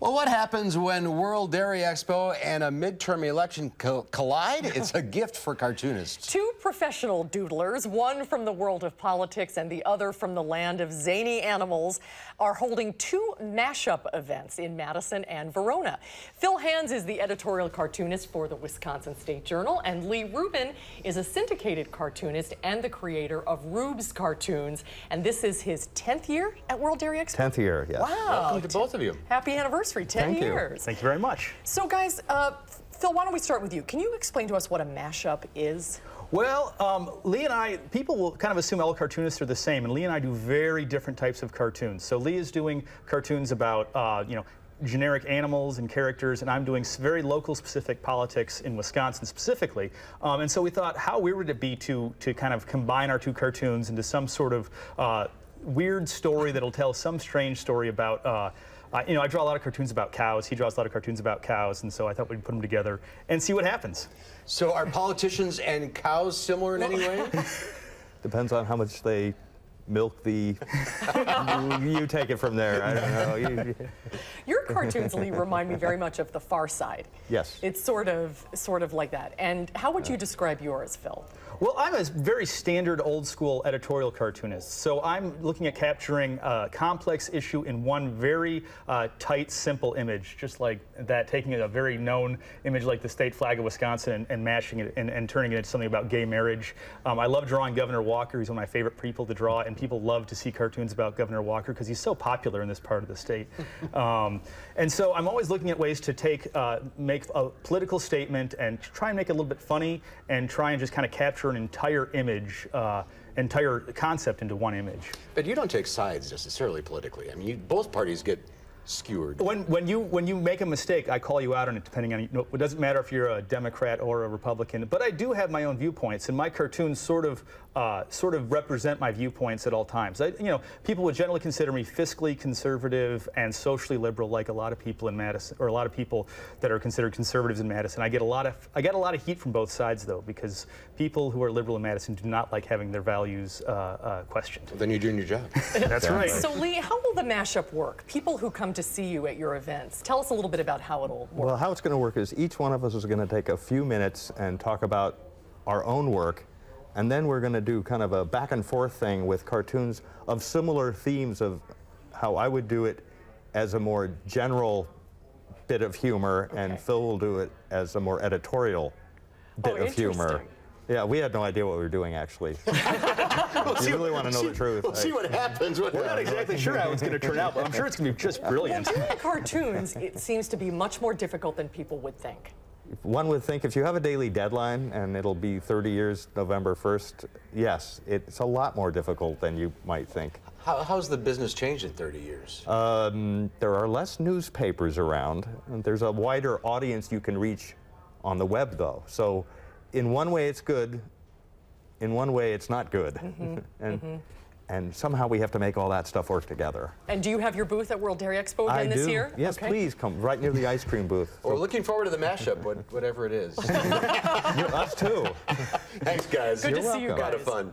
Well, what happens when World Dairy Expo and a midterm election collide? It's a gift for cartoonists. Two professional doodlers, one from the world of politics and the other from the land of zany animals, are holding two mashup events in Madison and Verona. Phil Hands is the editorial cartoonist for the Wisconsin State Journal, and Leigh Rubin is a syndicated cartoonist and the creator of Rub's cartoons. And this is his 10th year at World Dairy Expo? 10th year, yes. Wow. Welcome to both of you. Happy anniversary, 10 years. Thank you very much. So guys, Phil, why don't we start with you? Can you explain to us what a mashup is? Well, Leigh and I, people will kind of assume all cartoonists are the same, and Leigh and I do very different types of cartoons. So Leigh is doing cartoons about, generic animals and characters, and I'm doing very local specific politics in Wisconsin specifically. And so we thought, how weird would it be to kind of combine our two cartoons into some sort of weird story that'll tell some strange story about I draw a lot of cartoons about cows. He draws a lot of cartoons about cows, and so I thought we'd put them together and see what happens. So are politicians and cows similar in any way? Depends on how much they milk the... you take it from there. I don't know. Your cartoons, Leigh, remind me very much of The Far Side. Yes. It's sort of like that. And how would you describe yours, Phil? Well, I'm a very standard old-school editorial cartoonist, so I'm looking at capturing a complex issue in one very tight, simple image, just like that, taking a very known image like the state flag of Wisconsin and mashing it and turning it into something about gay marriage. I love drawing Governor Walker. He's one of my favorite people to draw, and people love to see cartoons about Governor Walker because he's so popular in this part of the state. And so I'm always looking at ways to make a political statement and try and make it a little bit funny and try and just kind of capture an entire image, entire concept into one image. But you don't take sides necessarily politically. I mean, both parties get skewered. When you make a mistake, I call you out on it, depending on, it doesn't matter if you're a Democrat or a Republican, but I do have my own viewpoints, and my cartoons sort of represent my viewpoints at all times. People would generally consider me fiscally conservative and socially liberal, like a lot of people in Madison, or a lot of people that are considered conservatives in Madison. I get a lot of heat from both sides, though, because people who are liberal in Madison do not like having their values questioned. Well, then you're doing your job. That's right. So, Leigh, how will the mashup work? People who come to see you at your events, tell us a little bit about how it'll work. Well, how it's going to work is each one of us is going to take a few minutes and talk about our own work, and then we're going to do kind of a back and forth thing with cartoons of similar themes of how I would do it as a more general bit of humor, and Phil will do it as a more editorial bit of humor. Yeah, we had no idea what we were doing, actually. You really want to know the truth. We'll see what happens. We're not exactly sure how it's going to turn out, but I'm sure it's going to be just brilliant. Well, doing cartoons, it seems to be much more difficult than people would think. One would think if you have a daily deadline and it'll be 30 years November 1st, yes, it's a lot more difficult than you might think. How's the business changed in 30 years? There are less newspapers around, and there's a wider audience you can reach on the web, though. So in one way it's good, in one way it's not good. And somehow we have to make all that stuff work together. And do you have your booth at World Dairy Expo again this year? Yes, please come right near the ice cream booth. Well, we're looking forward to the mashup, whatever it is. Us too. Thanks, guys. Good to see you guys. A lot of fun.